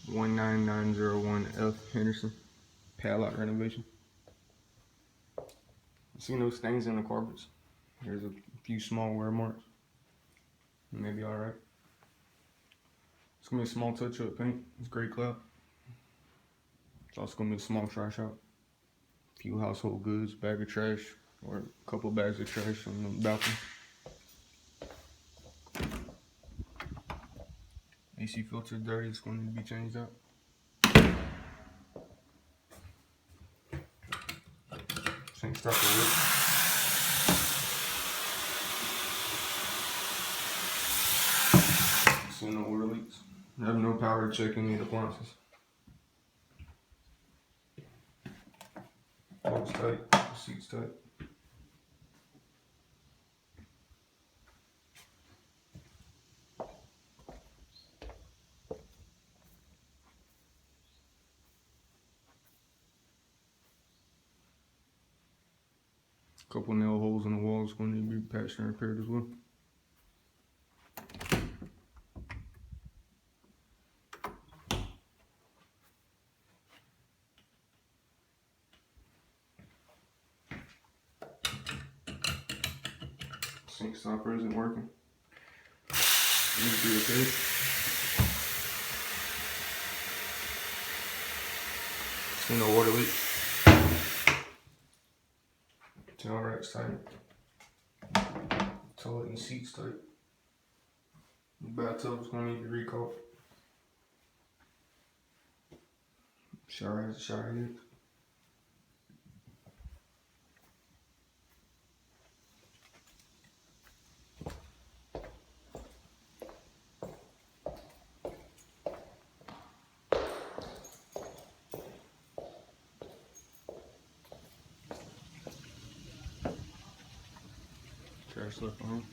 19901F Henderson. Padlock renovation. See no stains in the carpets. There's a few small wear marks. Maybe alright. It's gonna be a small touch-up paint. It's gray cloud. It's also gonna be a small trash out. A few household goods, bag of trash, or a couple bags of trash on the balcony. AC filter dirty. It's going to be changed out. Sink start to work. See no water leaks. I have no power to check any appliances. Bolts tight, seats tight. A couple nail holes in the walls going to need to be patched and repaired as well. Sink stopper isn't working. Needs to be repaired. See no water leak. Tail rack's tight. Toilet and seats tight. The bathtub's gonna need to be recalled. Shower has a shower head. Trash left behind.